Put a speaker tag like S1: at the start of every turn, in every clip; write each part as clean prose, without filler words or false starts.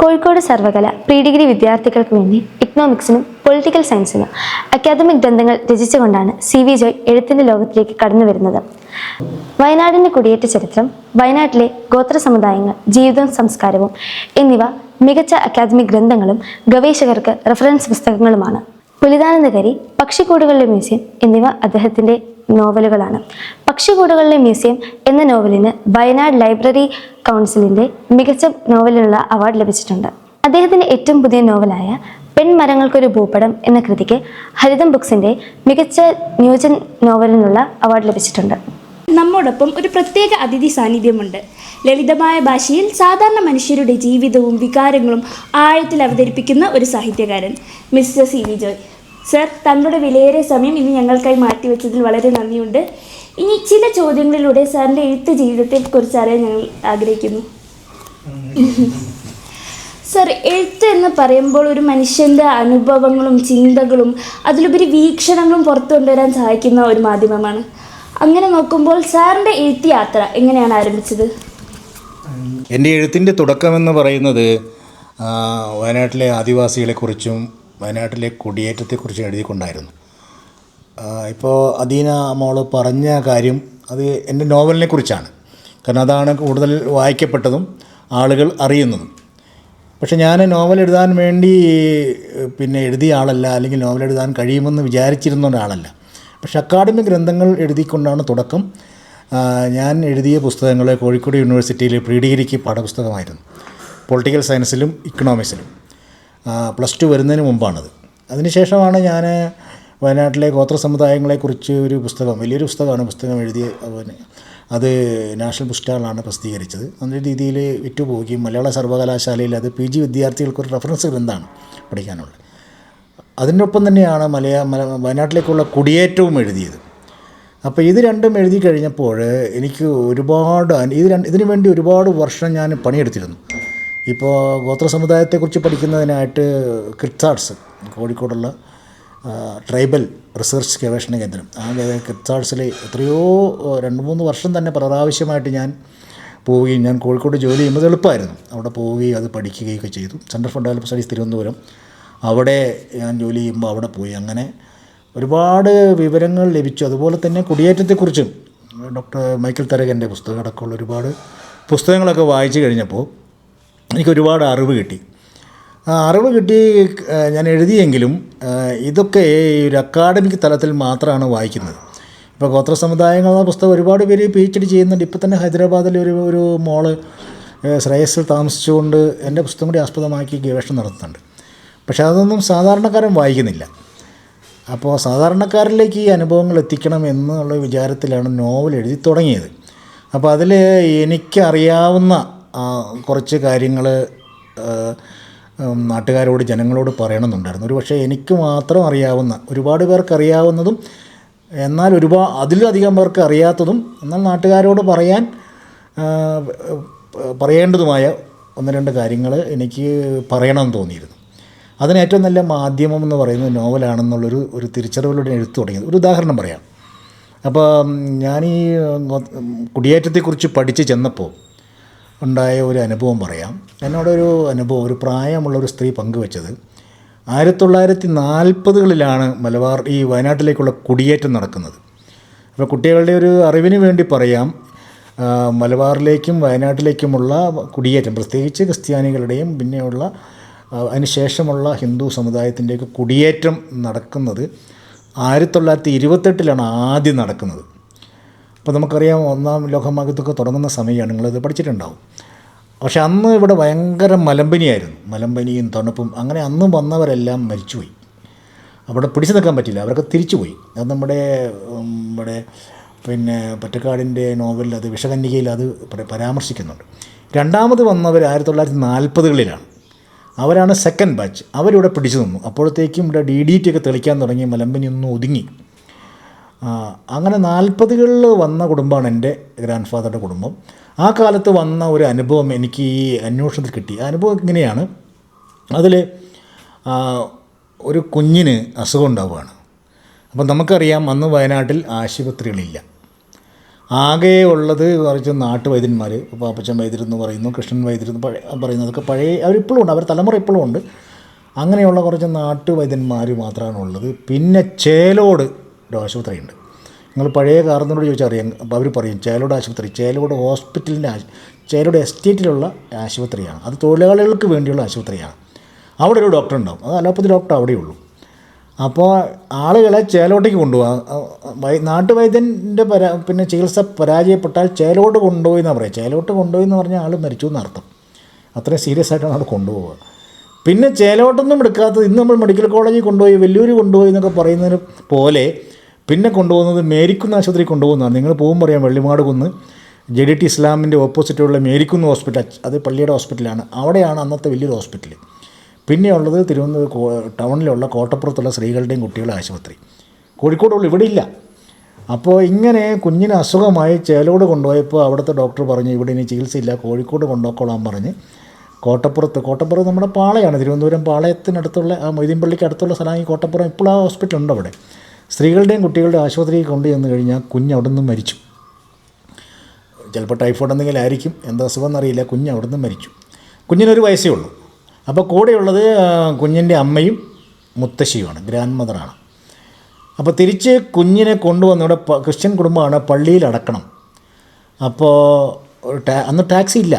S1: Kozhikode സർവകല pre degree വിദ്യാർത്ഥികൾക്ക് വേണ്ടി ഇക്കണോമിക്സിനും political സയൻസിനും academic ഗ്രന്ഥങ്ങൾ രചിച്ചുകൊണ്ടാണ് സി.വി. ജോയ് എഴുത്തിൻ്റെ ലോകത്തിലേക്ക് കടന്നു വരുന്നത്. വയനാടിൻ്റെ കുടിയേറ്റ ചരിത്രം, വയനാട്ടിലെ ഗോത്ര സമുദായങ്ങൾ, ജീവിതവും സംസ്കാരവും എന്നിവ മികച്ച അക്കാദമിക് ഗ്രന്ഥങ്ങളും ഗവേഷകർക്ക് റഫറൻസ് പുസ്തകങ്ങളുമാണ്. പുലിതാനന്ദഗരി, പക്ഷിക്കൂടുകളുടെ മ്യൂസിയം എന്നിവ അദ്ദേഹത്തിൻ്റെ നോവലുകളാണ്. പക്ഷിക്കൂടുകളുടെ മ്യൂസിയം എന്ന നോവലിന് വയനാട് ലൈബ്രറി കൗൺസിലിൻ്റെ മികച്ച നോവലിനുള്ള അവാർഡ് ലഭിച്ചിട്ടുണ്ട്. അദ്ദേഹത്തിൻ്റെ ഏറ്റവും പുതിയ നോവലായ പെൺമരങ്ങൾക്കൊരു ഭൂപടം എന്ന കൃതിക്ക് ഹരിതം ബുക്സിൻ്റെ മികച്ച ന്യൂജൻ നോവലിനുള്ള അവാർഡ് ലഭിച്ചിട്ടുണ്ട്.
S2: നമ്മോടൊപ്പം ഒരു പ്രത്യേക അതിഥി സാന്നിധ്യമുണ്ട്. ലളിതമായ ഭാഷയിൽ സാധാരണ മനുഷ്യരുടെ ജീവിതവും വികാരങ്ങളും ആഴത്തിൽ അവതരിപ്പിക്കുന്ന ഒരു സാഹിത്യകാരൻ, മിസ്റ്റർ സി.വി. ജോയ്. സർ, തങ്ങളുടെ വിലയേറിയ സമയം ഇന്ന് ഞങ്ങൾക്കായി മാറ്റിവെച്ചതിൽ വളരെ നന്ദിയുണ്ട്. ഇനി ചില ചോദ്യങ്ങളിലൂടെ സാറിൻ്റെ എഴുത്ത് ജീവിതത്തെക്കുറിച്ച് അറിയാൻ ഞങ്ങൾ ആഗ്രഹിക്കുന്നു. സർ, എഴുത്ത് എന്ന് പറയുമ്പോൾ ഒരു മനുഷ്യൻ്റെ അനുഭവങ്ങളും ചിന്തകളും അതിലുപരി വീക്ഷണങ്ങളും പുറത്തു കൊണ്ടുവരാൻ സഹായിക്കുന്ന ഒരു മാധ്യമമാണ്. അങ്ങനെ നോക്കുമ്പോൾ സാറിൻ്റെ എഴുത്ത് യാത്ര എങ്ങനെയാണ് ആരംഭിച്ചത്?
S3: എൻ്റെ എഴുത്തിൻ്റെ തുടക്കമെന്ന് പറയുന്നത് വയനാട്ടിലെ ആദിവാസികളെക്കുറിച്ചും വയനാട്ടിലെ കുടിയേറ്റത്തെക്കുറിച്ചും എഴുതിക്കൊണ്ടായിരുന്നു. ഇപ്പോൾ അദീന മോൾ പറഞ്ഞ കാര്യം അത് എൻ്റെ നോവലിനെ കുറിച്ചാണ്. കാരണം അതാണ് കൂടുതൽ വായിക്കപ്പെട്ടതും ആളുകൾ അറിയുന്നതും. പക്ഷെ ഞാൻ നോവൽ എഴുതാൻ വേണ്ടി എഴുതിയ ആളല്ല, അല്ലെങ്കിൽ നോവൽ എഴുതാൻ കഴിയുമെന്ന് വിചാരിച്ചിരുന്ന ഒരാളല്ല. പക്ഷെ അക്കാഡമിക് ഗ്രന്ഥങ്ങൾ എഴുതിക്കൊണ്ടാണ് തുടക്കം. ഞാൻ എഴുതിയ പുസ്തകങ്ങൾ കോഴിക്കോട് യൂണിവേഴ്സിറ്റിയിൽ പ്രീ ഡിഗ്രിക്ക് പാഠപുസ്തകമായിരുന്നു. പൊളിറ്റിക്കൽ സയൻസിലും ഇക്കണോമിക്സിലും +2 വരുന്നതിന് മുമ്പാണത്. അതിനുശേഷമാണ് ഞാൻ വയനാട്ടിലെ ഗോത്ര സമുദായങ്ങളെക്കുറിച്ച് ഒരു പുസ്തകം, വലിയൊരു പുസ്തകമാണ്, പുസ്തകം എഴുതിയ അത് നാഷണൽ ബുക്ക് സ്റ്റാളിലാണ് പ്രസിദ്ധീകരിച്ചത്. നല്ല രീതിയിൽ വിറ്റുപോവുകയും മലയാള സർവകലാശാലയിൽ അത് PG വിദ്യാർത്ഥികൾക്കൊരു റെഫറൻസ് ഗ്രന്ഥമാണ് പഠിക്കാനുള്ളത്. അതിനൊപ്പം തന്നെയാണ് വയനാട്ടിലേക്കുള്ള കുടിയേറ്റവും എഴുതിയത്. അപ്പോൾ ഇത് രണ്ടും എഴുതി കഴിഞ്ഞപ്പോൾ എനിക്ക് ഒരുപാട് ഇതിനു വേണ്ടി ഒരുപാട് വർഷം ഞാൻ പണിയെടുത്തിരുന്നു. ഇപ്പോൾ ഗോത്ര സമുദായത്തെക്കുറിച്ച് പഠിക്കുന്നതിനായിട്ട് ക്രിപ്സാർട്സ്, കോഴിക്കോടുള്ള ട്രൈബൽ റിസർച്ച് ഗവേഷണ കേന്ദ്രം, ആ ക്രിപ്സാർട്സിൽ എത്രയോ 2-3 വർഷം തന്നെ പ്രാവശ്യമായിട്ട് ഞാൻ പോവുകയും, ഞാൻ കോഴിക്കോട് ജോലി ചെയ്യുമ്പോൾ എളുപ്പമായിരുന്നു, അവിടെ പോവുകയും അത് പഠിക്കുകയൊക്കെ ചെയ്തു. Centre for development studies Thiruvananthapuram, അവിടെ ഞാൻ ജോലി ചെയ്യുമ്പോൾ അവിടെ പോയി. അങ്ങനെ ഒരുപാട് വിവരങ്ങൾ ലഭിച്ചു. അതുപോലെ തന്നെ കുടിയേറ്റത്തെക്കുറിച്ചും ഡോക്ടർ മൈക്കിൾ തരകൻ്റെ പുസ്തകം അടക്കമുള്ള ഒരുപാട് പുസ്തകങ്ങളൊക്കെ വായിച്ചു കഴിഞ്ഞപ്പോൾ എനിക്കൊരുപാട് അറിവ് കിട്ടി. ആ അറിവ് കിട്ടി ഞാൻ എഴുതിയെങ്കിലും ഇതൊക്കെ ഒരു അക്കാഡമിക് തലത്തിൽ മാത്രമാണ് വായിക്കുന്നത്. ഇപ്പോൾ ഗോത്ര സമുദായങ്ങളെന്ന പുസ്തകം ഒരുപാട് പേര് PhD ചെയ്യുന്നുണ്ട്. ഇപ്പോൾ തന്നെ ഹൈദരാബാദിൽ ഒരു മോള് ശ്രേയസിൽ താമസിച്ചുകൊണ്ട് എൻ്റെ പുസ്തകം കൂടി ആസ്പദമാക്കി ഗവേഷണം നടത്തുന്നുണ്ട്. പക്ഷേ അതൊന്നും സാധാരണക്കാരൻ വായിക്കുന്നില്ല. അപ്പോൾ സാധാരണക്കാരിലേക്ക് ഈ അനുഭവങ്ങൾ എത്തിക്കണം എന്നുള്ള വിചാരത്തിലാണ് നോവൽ എഴുതി തുടങ്ങിയത്. അപ്പോൾ അതിൽ എനിക്കറിയാവുന്ന കുറച്ച് കാര്യങ്ങൾ നാട്ടുകാരോട്, ജനങ്ങളോട് പറയണമെന്നുണ്ടായിരുന്നു. ഒരു പക്ഷേ എനിക്ക് മാത്രം അറിയാവുന്ന, ഒരുപാട് പേർക്ക് അറിയാവുന്നതും എന്നാൽ അതിലധികം പേർക്ക് അറിയാത്തതും എന്നാൽ നാട്ടുകാരോട് പറയേണ്ടതുമായ 1-2 കാര്യങ്ങൾ എനിക്ക് പറയണമെന്ന് തോന്നിയിരുന്നു. അതിന് ഏറ്റവും നല്ല മാധ്യമം എന്ന് പറയുന്നത് നോവലാണെന്നുള്ളൊരു തിരിച്ചറിവിലൂടെ എഴുത്ത് തുടങ്ങിയത്. ഒരു ഉദാഹരണം പറയാം. അപ്പോൾ ഞാൻ ഈ കുടിയേറ്റത്തെക്കുറിച്ച് പഠിച്ച് ചെന്നപ്പോൾ ഉണ്ടായ ഒരു അനുഭവം പറയാം. എന്നോടൊരു അനുഭവം ഒരു പ്രായമുള്ളൊരു സ്ത്രീ പങ്കുവെച്ചത് 1940കളിലാണ് ഈ വയനാട്ടിലേക്കുള്ള കുടിയേറ്റം നടക്കുന്നത്. അപ്പോൾ കുട്ടികളുടെ ഒരു അറിവിന് വേണ്ടി പറയാം, മലബാറിലേക്കും വയനാട്ടിലേക്കുമുള്ള കുടിയേറ്റം, പ്രത്യേകിച്ച് ക്രിസ്ത്യാനികളുടെയും പിന്നെയുള്ള അതിനുശേഷമുള്ള ഹിന്ദു സമുദായത്തിൻ്റെയൊക്കെ കുടിയേറ്റം നടക്കുന്നത് 1928ലാണ് ആദ്യം നടക്കുന്നത്. അപ്പോൾ നമുക്കറിയാം 1-ാം ലോകമഹായുദ്ധമൊക്കെ തുടങ്ങുന്ന സമയമാണ്, നിങ്ങളിത് പഠിച്ചിട്ടുണ്ടാവും. പക്ഷെ അന്ന് ഇവിടെ ഭയങ്കര മലമ്പനിയായിരുന്നു, മലമ്പനിയും തണുപ്പും. അങ്ങനെ അന്ന് വന്നവരെല്ലാം മരിച്ചുപോയി, അവിടെ പിടിച്ചു നിൽക്കാൻ പറ്റില്ല, അവരൊക്കെ തിരിച്ചുപോയി. അത് നമ്മുടെ പൊറ്റക്കാടിൻ്റെ നോവലിൽ അത് വിഷകന്യകയിൽ അത് പരാമർശിക്കുന്നുണ്ട്. രണ്ടാമത് വന്നവർ 1940കളിലാണ്, അവരാണ് സെക്കൻഡ് ബാച്ച്. അവരിവിടെ പിടിച്ചു നിന്നു. അപ്പോഴത്തേക്കും ഇവിടെ DDT ഒക്കെ തെളിക്കാൻ തുടങ്ങി, മലമ്പനി ഒന്ന് ഒതുങ്ങി. അങ്ങനെ 40കളിൽ വന്ന കുടുംബമാണ് എൻ്റെ ഗ്രാൻഡ് ഫാദറുടെ കുടുംബം. ആ കാലത്ത് വന്ന ഒരു അനുഭവം എനിക്ക് ഈ അന്വേഷണത്തിൽ കിട്ടി. ആ അനുഭവം ഇങ്ങനെയാണ്. അതിൽ ഒരു കുഞ്ഞിന് അസുഖം ഉണ്ടാവുകയാണ്. അപ്പം നമുക്കറിയാം അന്ന് വയനാട്ടിൽ ആശുപത്രികളില്ല. ആകെ ഉള്ളത് കുറച്ച് നാട്ടുവൈദ്യന്മാർ, പാപ്പച്ചൻ വൈദ്യരെന്ന് പറയുന്നു, കൃഷ്ണൻ വൈദ്യരെന്ന് പറയുന്നു. അതൊക്കെ പഴയ അവരിപ്പോഴും ഉണ്ട്, അവർ തലമുറ ഇപ്പോഴും ഉണ്ട്. അങ്ങനെയുള്ള കുറച്ച് നാട്ടുവൈദ്യന്മാർ മാത്രമാണ് ഉള്ളത്. പിന്നെ ചേലോട് ഒരു ആശുപത്രിയുണ്ട്. നിങ്ങൾ പഴയ കാരണത്തോട് ചോദിച്ചാൽ അറിയാം. അപ്പോൾ അവർ പറയും ചേലോട് ആശുപത്രി, ചേലോട് ഹോസ്പിറ്റലിൻ്റെ ചേലോട് എസ്റ്റേറ്റിലുള്ള ആശുപത്രിയാണ്. അത് തൊഴിലാളികൾക്ക് വേണ്ടിയുള്ള ആശുപത്രിയാണ്. അവിടെ ഒരു ഡോക്ടർ ഉണ്ടാവും, അത് അലോപ്പതി ഡോക്ടർ അവിടെയുള്ളൂ. അപ്പോൾ ആളുകളെ ചേലോട്ടേക്ക് കൊണ്ടുപോകാം. നാട്ടുവൈദ്യൻ്റെ പിന്നെ ചികിത്സ പരാജയപ്പെട്ടാൽ ചേലോട്ട് കൊണ്ടുപോയി എന്നാണ് പറയുക. ചേലോട്ട് കൊണ്ടുപോയി എന്ന് പറഞ്ഞാൽ ആൾ മരിച്ചു എന്നർത്ഥം. അത്രയും സീരിയസ് ആയിട്ടാണ് അവിടെ കൊണ്ടുപോവുക. പിന്നെ ചേലോട്ടൊന്നും എടുക്കാത്തത് ഇന്ന് നമ്മൾ മെഡിക്കൽ കോളേജിൽ കൊണ്ടുപോയി, വെല്ലൂർ കൊണ്ടുപോയി എന്നൊക്കെ പറയുന്നതിന് പോലെ പിന്നെ കൊണ്ടുപോകുന്നത് മേരിക്കുന്ന് ആശുപത്രി കൊണ്ടുപോകുന്നതാണ്. നിങ്ങൾ പോകുമ്പോൾ അറിയാം, വെള്ളിമാട് കുന്ന് JDT ഇസ്ലാമിൻ്റെ ഓപ്പോസിറ്റുള്ള മേരിക്കുന്ന് ഹോസ്പിറ്റൽ, അത് പള്ളിയുടെ ഹോസ്പിറ്റലാണ്. അവിടെയാണ് അന്നത്തെ വലിയൊരു ഹോസ്പിറ്റൽ. പിന്നെയുള്ളത് തിരുവനന്തപുരം ടൗണിലുള്ള കോട്ടപ്പുറത്തുള്ള സ്ത്രീകളുടെയും കുട്ടികളുടെ ആശുപത്രി. കോഴിക്കോടുള്ള ഇവിടെ ഇല്ല. അപ്പോൾ ഇങ്ങനെ കുഞ്ഞിന് അസുഖമായി ചേലോട് കൊണ്ടുപോയപ്പോൾ അവിടുത്തെ ഡോക്ടർ പറഞ്ഞു ഇവിടെ ഇനി ചികിത്സയില്ല, കോഴിക്കോട് കൊണ്ടുപോയിക്കോളാൻ പറഞ്ഞ് കോട്ടപ്പുറത്ത് നമ്മുടെ പാളയാണ്, തിരുവനന്തപുരം പാളയത്തിനടുത്തുള്ള ആ മൊയ്തീൻ പള്ളിക്ക് അടുത്തുള്ള സ്ഥലമാണ് ഈ കോട്ടപ്പുറം. ഇപ്പോൾ ആ ഹോസ്പിറ്റൽ ഉണ്ട് അവിടെ. സ്ത്രീകളുടെയും കുട്ടികളുടെ ആശുപത്രിയിൽ കൊണ്ടു ചെന്ന് കഴിഞ്ഞാൽ കുഞ്ഞ് അവിടെ നിന്ന് മരിച്ചു. ചിലപ്പോൾ ടൈഫോയിഡ് എന്തെങ്കിലും ആയിരിക്കും, എന്താ അസുഖം എന്നറിയില്ല. കുഞ്ഞ് അവിടെ നിന്ന് മരിച്ചു. കുഞ്ഞിനൊരു വയസ്സേ ഉള്ളൂ. അപ്പോൾ കൂടെയുള്ളത് കുഞ്ഞിൻ്റെ അമ്മയും മുത്തശ്ശിയുമാണ്, ഗ്രാൻഡ് മദറാണ്. അപ്പോൾ തിരിച്ച് കുഞ്ഞിനെ കൊണ്ടുവന്ന് ഇവിടെ ക്രിസ്ത്യൻ കുടുംബമാണ്, പള്ളിയിൽ അടക്കണം. അപ്പോൾ അന്ന് ടാക്സി ഇല്ല,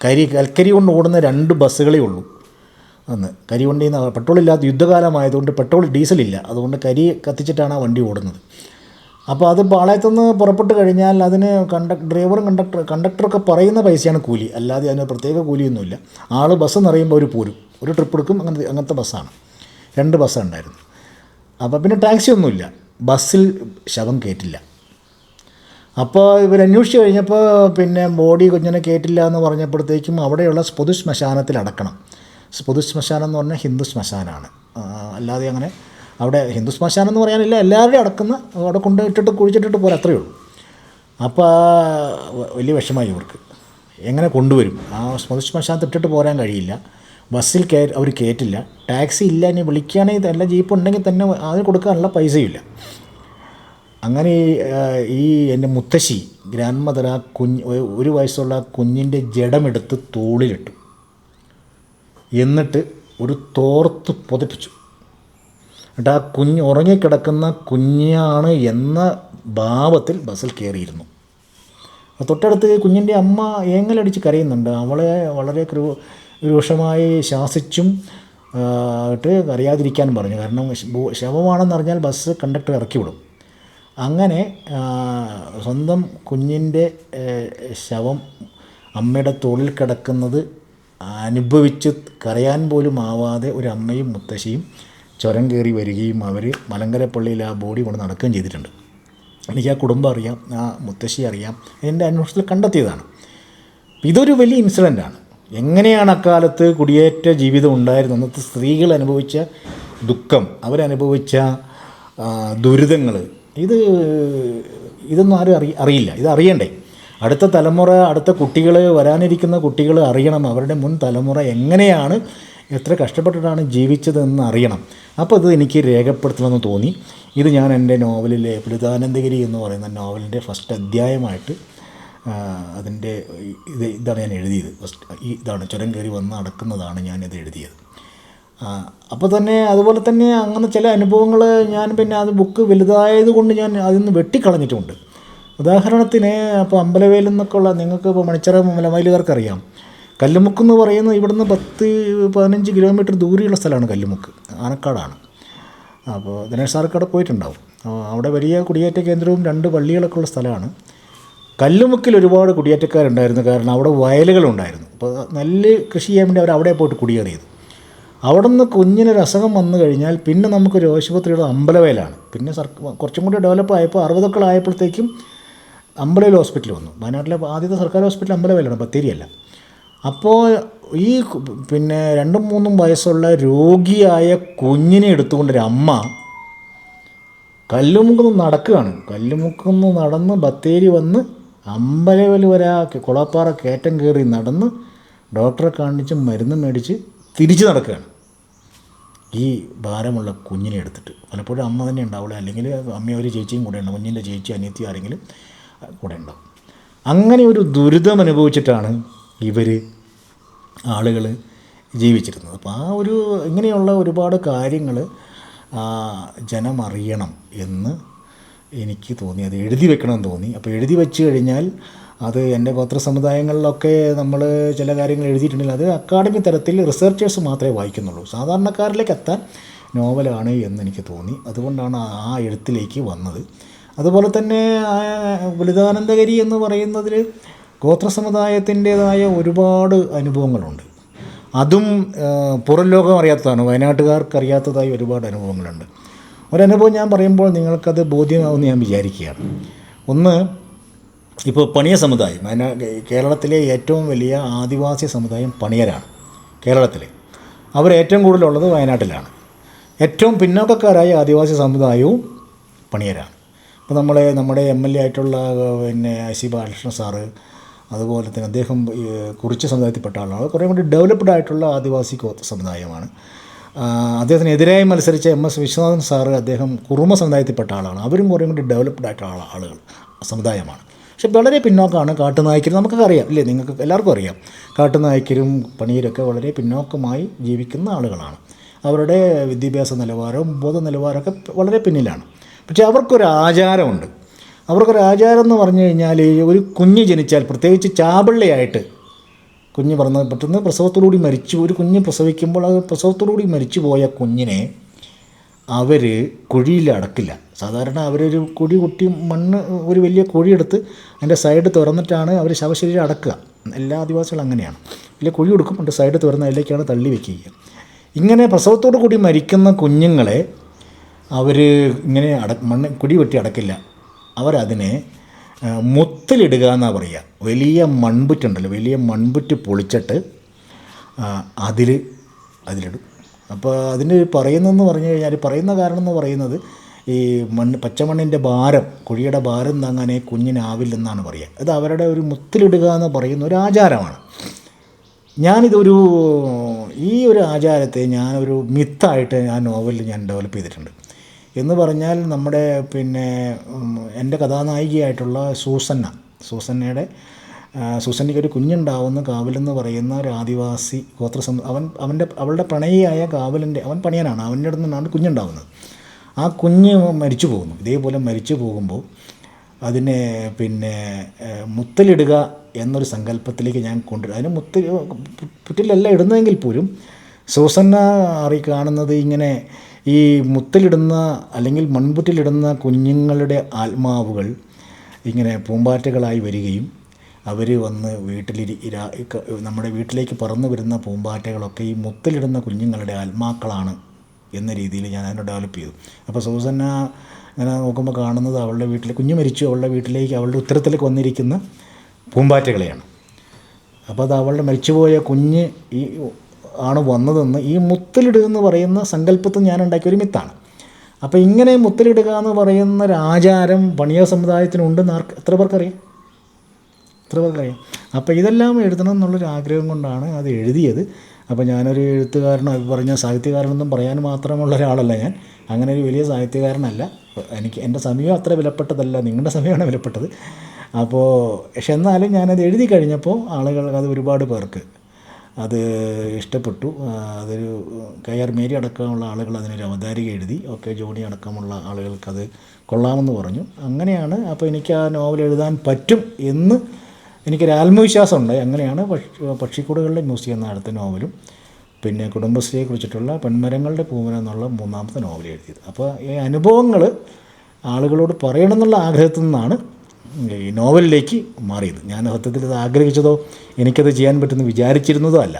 S3: കൽക്കരി കൊണ്ട് ഓടുന്ന 2 ബസ്സുകളേ ഉള്ളൂ അന്ന്. കരി വണ്ടിയിൽ നിന്ന് പെട്രോളില്ലാത്ത യുദ്ധകാലമായതുകൊണ്ട് പെട്രോൾ ഡീസലില്ല, അതുകൊണ്ട് കരി കത്തിച്ചിട്ടാണ് ആ വണ്ടി ഓടുന്നത്. അപ്പോൾ അത് പാളയത്തുനിന്ന് പുറപ്പെട്ട് കഴിഞ്ഞാൽ അതിന് ഡ്രൈവറും കണ്ടക്ടറൊക്കെ പറയുന്ന പൈസയാണ് കൂലി, അല്ലാതെ അതിന് പ്രത്യേക കൂലിയൊന്നുമില്ല. ആൾ ബസ് നിറയുമ്പോൾ അവർ പോരും, ഒരു ട്രിപ്പ് എടുക്കും. അങ്ങനത്തെ ബസ്സാണ്, 2 ബസ്സുണ്ടായിരുന്നു. അപ്പോൾ പിന്നെ ടാക്സി ഒന്നുമില്ല, ബസ്സിൽ ശവം കയറ്റില്ല. അപ്പോൾ ഇവർ അന്വേഷിച്ച് കഴിഞ്ഞപ്പോൾ പിന്നെ ബോഡി കുഞ്ഞിനെ കയറ്റില്ല എന്ന് പറഞ്ഞപ്പോഴത്തേക്കും അവിടെയുള്ള പൊതു ശ്മശാനത്തിൽ അടക്കണം. പൊതു ശ്മശാനം എന്ന് പറഞ്ഞാൽ ഹിന്ദു ശ്മശാനമാണ്, അല്ലാതെ അങ്ങനെ അവിടെ ഹിന്ദു ശ്മശാനം എന്ന് പറയാനില്ല, എല്ലാവരുടെയും അടക്കുന്ന അവിടെ കൊണ്ടിട്ടിട്ട് കുഴിച്ചിട്ടിട്ട് പോരാ, അത്രയേ ഉള്ളൂ. അപ്പോൾ വലിയ വിഷമമായി ഇവർക്ക്. എങ്ങനെ കൊണ്ടുവരും? ആ പൊതു ശ്മശാനത്തിൽ ഇട്ടിട്ട് പോരാൻ കഴിയില്ല, ബസ്സിൽ അവർ കയറ്റില്ല, ടാക്സി ഇല്ല, ഇനി വിളിക്കുകയാണെങ്കിൽ എല്ലാ ജീപ്പ് ഉണ്ടെങ്കിൽ തന്നെ അതിന് കൊടുക്കാനുള്ള പൈസയില്ല. അങ്ങനെ ഈ എൻ്റെ മുത്തശ്ശി ഗ്രാൻഡ് മദർ ആ ഒരു വയസ്സുള്ള കുഞ്ഞിൻ്റെ ജഡമെടുത്ത് തോളിലിട്ടു, എന്നിട്ട് ഒരു തോർത്ത് പുതപ്പിച്ചു. എന്നിട്ട് ആ ഉറങ്ങിക്കിടക്കുന്ന കുഞ്ഞാണ് എന്ന ഭാവത്തിൽ ബസ്സിൽ കയറിയിരുന്നു. തൊട്ടടുത്ത് കുഞ്ഞിൻ്റെ അമ്മ ഏങ്ങലടിച്ച് കരയുന്നുണ്ട്. അവളെ വളരെ രൂക്ഷമായി ശാസിച്ചും അറിയാതിരിക്കാൻ പറഞ്ഞു. കാരണം ശവമാണെന്നറിഞ്ഞാൽ ബസ് കണ്ടക്ടർ ഇറക്കി വിടും. അങ്ങനെ സ്വന്തം കുഞ്ഞിൻ്റെ ശവം അമ്മയുടെ തോളിൽ കിടക്കുന്നത് അനുഭവിച്ച് കരയാൻ പോലും ആവാതെ ഒരു അമ്മയും മുത്തശ്ശിയും ചുരം കയറി വരികയും അവർ മലങ്കര പള്ളിയിൽ ആ ബോഡി കൊണ്ട് നടക്കുകയും ചെയ്തിട്ടുണ്ട്. എനിക്ക് ആ കുടുംബം അറിയാം, ആ മുത്തശ്ശി അറിയാം, എൻ്റെ അന്വേഷണത്തിൽ കണ്ടെത്തിയതാണ്. ഇതൊരു വലിയ ഇൻസിഡൻ്റാണ്. എങ്ങനെയാണ് അക്കാലത്ത് കുടിയേറ്റ ജീവിതം ഉണ്ടായിരുന്നത്, അന്നത്തെ സ്ത്രീകൾ അനുഭവിച്ച ദുഃഖം, അവരനുഭവിച്ച ദുരിതങ്ങൾ, ഇതൊന്നും ആരും അറിയില്ല. ഇത് അറിയണ്ടേ? അടുത്ത തലമുറ, അടുത്ത കുട്ടികൾ, വരാനിരിക്കുന്ന കുട്ടികൾ അറിയണം അവരുടെ മുൻ തലമുറ എങ്ങനെയാണ്, എത്ര കഷ്ടപ്പെട്ടിട്ടാണ് ജീവിച്ചതെന്ന് അറിയണം. അപ്പോൾ ഇത് എനിക്ക് രേഖപ്പെടുത്തണമെന്ന് തോന്നി. ഇത് ഞാൻ എൻ്റെ നോവലിലെ ലളിതാനന്ദഗിരി എന്ന് പറയുന്ന നോവലിൻ്റെ ഫസ്റ്റ് അധ്യായമായിട്ട് അതിൻ്റെ ഇതാണ് ഞാൻ എഴുതിയത്. ഇതാണ് ചുരം കയറി വന്ന് നടക്കുന്നതാണ് ഞാനിത് എഴുതിയത്. അപ്പോൾ തന്നെ അതുപോലെ തന്നെ അങ്ങനെ ചില അനുഭവങ്ങൾ ഞാൻ പിന്നെ അത് ബുക്ക് വലുതായത് കൊണ്ട് ഞാൻ അതിൽ നിന്ന് വെട്ടിക്കളഞ്ഞിട്ടുമുണ്ട്. ഉദാഹരണത്തിന് അപ്പോൾ അമ്പലവേലിൽ നിന്നൊക്കെ ഉള്ള, നിങ്ങൾക്ക് ഇപ്പോൾ മണിച്ചിറ മലമയിലുകാർക്കറിയാം, കല്ലുമുക്ക് എന്ന് പറയുന്നത് ഇവിടുന്ന് 10-15 കിലോമീറ്റർ ദൂരെയുള്ള സ്ഥലമാണ് കല്ലുമുക്ക്, ആനക്കാടാണ്. അപ്പോൾ ദിനേശ് സാർക്ക് അവിടെ പോയിട്ടുണ്ടാവും. അവിടെ വലിയ കുടിയേറ്റ കേന്ദ്രവും 2 പള്ളികളൊക്കെ ഉള്ള സ്ഥലമാണ്. കല്ലുമുക്കിൽ ഒരുപാട് കുടിയേറ്റക്കാരുണ്ടായിരുന്നു, കാരണം അവിടെ വയലുകളുണ്ടായിരുന്നു. അപ്പോൾ നെല്ല് കൃഷി ചെയ്യാൻ വേണ്ടി അവർ അവിടെ പോയിട്ട് കുടിയേറിയത്. അവിടെ നിന്ന് കുഞ്ഞിനൊരു അസുഖം വന്നു കഴിഞ്ഞാൽ പിന്നെ നമുക്കൊരു ആശുപത്രിയുടെ അമ്പലവയലാണ്. പിന്നെ കുറച്ചും കൂടി ഡെവലപ്പ് ആയപ്പോൾ 60 ആയപ്പോഴത്തേക്കും അമ്പലവയൽ ഹോസ്പിറ്റൽ വന്നു. വയനാട്ടിലെ ആദ്യത്തെ സർക്കാർ ഹോസ്പിറ്റൽ അമ്പലവയലാണ്, ബത്തേരിയല്ല. അപ്പോൾ ഈ പിന്നെ 2-3 വയസ്സുള്ള രോഗിയായ കുഞ്ഞിനെ എടുത്തുകൊണ്ടൊരമ്മ കല്ലുമുക്കുന്ന് നടക്കുകയാണ്. കല്ലുമുക്കുന്ന് നടന്ന് ബത്തേരി വന്ന് അമ്പലവയൽ വരെ കുളപ്പാറ കയറ്റം കയറി നടന്ന് ഡോക്ടറെ കാണിച്ച് മരുന്ന് മേടിച്ച് തിരിച്ച് നടക്കുകയാണ് ഈ ഭാരമുള്ള കുഞ്ഞിനെ എടുത്തിട്ട്. പലപ്പോഴും അമ്മ തന്നെ ഉണ്ടാവുള്ളൂ, അല്ലെങ്കിൽ അമ്മയും ഒരു ചേച്ചിയും കൂടെ ഉണ്ട്, കുഞ്ഞിൻ്റെ ചേച്ചി, അനിയത്തി ആരെങ്കിലും കൂടെ ഉണ്ടാവും. അങ്ങനെ ഒരു ദുരിതം അനുഭവിച്ചിട്ടാണ് ആളുകൾ ജീവിച്ചിരുന്നത്. അപ്പോൾ ആ ഒരു ഇങ്ങനെയുള്ള ഒരുപാട് കാര്യങ്ങൾ ജനം അറിയണം എന്ന് എനിക്ക് തോന്നി, അത് എഴുതി വെക്കണമെന്ന് തോന്നി. അപ്പോൾ എഴുതി വെച്ച് കഴിഞ്ഞാൽ അത് എൻ്റെ ഗോത്ര സമുദായങ്ങളിലൊക്കെ നമ്മൾ ചില കാര്യങ്ങൾ എഴുതിയിട്ടുണ്ടെങ്കിൽ അത് അക്കാഡമിക് തലത്തിൽ റിസർച്ചേഴ്സ് മാത്രമേ വായിക്കുന്നുള്ളൂ. സാധാരണക്കാരിലേക്ക് എത്താൻ നോവലാണ് എന്നെനിക്ക് തോന്നി. അതുകൊണ്ടാണ് ആ എഴുത്തിലേക്ക് വന്നത്. അതുപോലെ തന്നെ ലളിതാനന്ദഗിരി എന്ന് പറയുന്നതിൽ ഗോത്ര സമുദായത്തിൻ്റേതായ ഒരുപാട് അനുഭവങ്ങളുണ്ട്. അതും പുറം ലോകം അറിയാത്തതാണ്, വയനാട്ടുകാർക്ക് അറിയാത്തതായി ഒരുപാട് അനുഭവങ്ങളുണ്ട്. ഒരനുഭവം ഞാൻ പറയുമ്പോൾ നിങ്ങൾക്കത് ബോധ്യമാവുമെന്ന് ഞാൻ വിചാരിക്കുകയാണ്. ഒന്ന്, ഇപ്പോൾ പണിയ സമുദായം, കേരളത്തിലെ ഏറ്റവും വലിയ ആദിവാസി സമുദായം പണിയരാണ് കേരളത്തിലെ. അവരേറ്റവും കൂടുതലുള്ളത് വയനാട്ടിലാണ്. ഏറ്റവും പിന്നോക്കക്കാരായ ആദിവാസി സമുദായവും പണിയരാണ്. അപ്പോൾ നമ്മുടെ MLA ആയിട്ടുള്ള IC ബാലകൃഷ്ണൻ സാറ്, അതുപോലെ തന്നെ അദ്ദേഹം കുറിച്യ സമുദായത്തിൽപ്പെട്ട ആളാണ്. കുറേ കൂടി ഡെവലപ്ഡ് ആയിട്ടുള്ള ആദിവാസി സമുദായമാണ്. അദ്ദേഹത്തിനെതിരായി മത്സരിച്ച MS വിശ്വനാഥൻ സാറ്, അദ്ദേഹം കുറുമ സമുദായത്തിൽപ്പെട്ട ആളാണ്. അവരും കുറേ കൂടി ഡെവലപ്ഡ് ആയിട്ടുള്ള ആളുകൾ സമുദായമാണ്. പക്ഷെ വളരെ പിന്നോക്കമാണ്. കാട്ടുനായ്ക്കരും നമുക്കൊക്കെ അറിയാം ഇല്ലേ, നിങ്ങൾക്ക് എല്ലാവർക്കും അറിയാം. കാട്ടുനായ്ക്കരും പണിയരൊക്കെ വളരെ പിന്നോക്കമായി ജീവിക്കുന്ന ആളുകളാണ്. അവരുടെ വിദ്യാഭ്യാസ നിലവാരവും ബോധ നിലവാരമൊക്കെ വളരെ പിന്നിലാണ്. പക്ഷേ അവർക്കൊരു ആചാരമുണ്ട്. അവർക്കൊരു ആചാരം എന്ന് പറഞ്ഞു കഴിഞ്ഞാൽ, ഒരു കുഞ്ഞ് ജനിച്ചാൽ, പ്രത്യേകിച്ച് ചാപിള്ളയായിട്ട് കുഞ്ഞ് പെട്ടെന്ന് പ്രസവത്തോടുകൂടി ഒരു കുഞ്ഞ് പ്രസവിക്കുമ്പോൾ അത് പ്രസവത്തോടുകൂടി മരിച്ചു പോയ കുഞ്ഞിനെ അവർ കുഴിയിൽ അടക്കില്ല. സാധാരണ അവരൊരു കുട്ടി മണ്ണ്, ഒരു വലിയ കുഴിയെടുത്ത് അതിൻ്റെ സൈഡ് തുറന്നിട്ടാണ് അവർ ശവശരീരം അടക്കുക. എല്ലാ ആദിവാസികളും അങ്ങനെയാണ്. വലിയ കുഴി കൊടുക്കും, അതിൻ്റെ സൈഡ് തുറന്ന് അതിലേക്കാണ് തള്ളി വയ്ക്കുക. ഇങ്ങനെ പ്രസവത്തോടു കൂടി മരിക്കുന്ന കുഞ്ഞുങ്ങളെ അവർ ഇങ്ങനെ കുഴി വെട്ടി അടക്കില്ല. അവരതിനെ മുത്തിലിടുക എന്നാണ് പറയുക. വലിയ മൺപുറ്റുണ്ടല്ലോ, വലിയ മൺപുറ്റ് പൊളിച്ചിട്ട് അതിലിടും. അപ്പോൾ അതിന് പറയുന്നതെന്ന് പറഞ്ഞു കഴിഞ്ഞാൽ, പറയുന്ന കാരണം എന്ന് പറയുന്നത്, ഈ പച്ചമണ്ണിൻ്റെ ഭാരം, കുഴിയുടെ ഭാരം താങ്ങാനേ കുഞ്ഞിനാവില്ലെന്നാണ് പറയുക. അത് അവരുടെ ഒരു മുത്തിലിടുക എന്ന് പറയുന്ന ഒരു ആചാരമാണ്. ഈ ഒരു ആചാരത്തെ ഞാനൊരു മിത്തായിട്ട് നോവലിൽ ഞാൻ ഡെവലപ്പ് ചെയ്തിട്ടുണ്ട്. എന്ന് പറഞ്ഞാൽ, നമ്മുടെ എൻ്റെ കഥാനായികയായിട്ടുള്ള സൂസന്നയ്ക്ക് ഒരു കുഞ്ഞുണ്ടാവുന്ന കാവലെന്ന് പറയുന്ന ഒരു ആദിവാസി അവളുടെ പ്രണയിയായ അവൻ പണിയനാണ്. അവൻ്റെ അടുത്ത് നിന്നാണ് കുഞ്ഞുണ്ടാവുന്നത്. ആ കുഞ്ഞ് മരിച്ചു പോകുന്നു. ഇതേപോലെ മരിച്ചു പോകുമ്പോൾ അതിനെ മുത്തലിടുക എന്നൊരു സങ്കല്പത്തിലേക്ക് ഞാൻ കൊണ്ടുവരും. അതിന് പുറ്റിലല്ല ഇടുന്നതെങ്കിൽ പോലും സൂസന്ന കാണുന്നത് ഇങ്ങനെ ഈ മുത്തലിടുന്ന അല്ലെങ്കിൽ മൺപുറ്റിലിടുന്ന കുഞ്ഞുങ്ങളുടെ ആത്മാവുകൾ ഇങ്ങനെ പൂമ്പാറ്റകളായി വരികയും അവർ വന്ന് നമ്മുടെ വീട്ടിലേക്ക് പറന്നു വരുന്ന പൂമ്പാറ്റകളൊക്കെ ഈ മുത്തലിടുന്ന കുഞ്ഞുങ്ങളുടെ ആത്മാക്കളാണ് എന്ന രീതിയിൽ ഞാൻ അതിനെ ഡെവലപ്പ് ചെയ്തു. അപ്പോൾ സൂസന്ന അങ്ങനെ നോക്കുമ്പോൾ കാണുന്നത് അവളുടെ വീട്ടിൽ കുഞ്ഞ് മരിച്ചു, അവളുടെ വീട്ടിലേക്ക് അവളുടെ ഉത്തരത്തിലേക്ക് വന്നിരിക്കുന്ന പൂമ്പാറ്റകളെയാണ്. അപ്പോൾ അത് അവളുടെ മരിച്ചുപോയ കുഞ്ഞ് ആണ് വന്നതെന്ന് ഈ മുത്തലിടുക എന്ന് പറയുന്ന സങ്കല്പത്തിൽ ഞാൻ ഉണ്ടാക്കിയൊരു മിത്താണ്. അപ്പോൾ ഇങ്ങനെ മുത്തലിടുക എന്ന് പറയുന്ന ഒരു ആചാരം പണിയ സമുദായത്തിനുണ്ടെന്ന് എത്ര പേർക്കറിയാം? അപ്പോൾ ഇതെല്ലാം എഴുതണം എന്നുള്ളൊരു ആഗ്രഹം കൊണ്ടാണ് അത് എഴുതിയത്. അപ്പോൾ ഞാനൊരു എഴുത്തുകാരനോ പറഞ്ഞ സാഹിത്യകാരനൊന്നും പറയാൻ മാത്രമുള്ള ഒരാളല്ല ഞാൻ. അങ്ങനെ ഒരു വലിയ സാഹിത്യകാരനല്ല. എൻ്റെ സമയം അത്ര വിലപ്പെട്ടതല്ല, നിങ്ങളുടെ സമയമാണ് വിലപ്പെട്ടത്. പക്ഷെ എന്നാലും ഞാനത് എഴുതി കഴിഞ്ഞപ്പോൾ അത് ഒരുപാട് പേർക്ക് അത് ഇഷ്ടപ്പെട്ടു. അതൊരു KR മേരി അടക്കമുള്ള ആളുകൾ അതിനൊരു അവതാരിക എഴുതി. ജോണി അടക്കമുള്ള ആളുകൾക്കത് കൊള്ളാമെന്ന് പറഞ്ഞു. അങ്ങനെയാണ് അപ്പോൾ എനിക്ക് ആ നോവൽ എഴുതാൻ പറ്റും എന്ന് എനിക്കൊരു ആത്മവിശ്വാസമുണ്ട്. അങ്ങനെയാണ് പക്ഷിക്കൂടുകളുടെ മ്യൂസിയം എന്ന അടുത്ത നോവലും കുടുംബശ്രീയെ കുറിച്ചിട്ടുള്ള പെൺമരങ്ങളുടെ പൂമരം എന്നുള്ള 3ാമത്തെ നോവൽ എഴുതിയത്. അപ്പോൾ ഈ അനുഭവങ്ങൾ ആളുകളോട് പറയണമെന്നുള്ള ആഗ്രഹത്തിൽ നിന്നാണ് ഈ നോവലിലേക്ക് മാറിയത്. ഞാൻ സത്യത്തിൽ ഇത് ആഗ്രഹിച്ചതോ എനിക്കത് ചെയ്യാൻ പറ്റുമെന്ന് വിചാരിച്ചിരുന്നതോ അല്ല.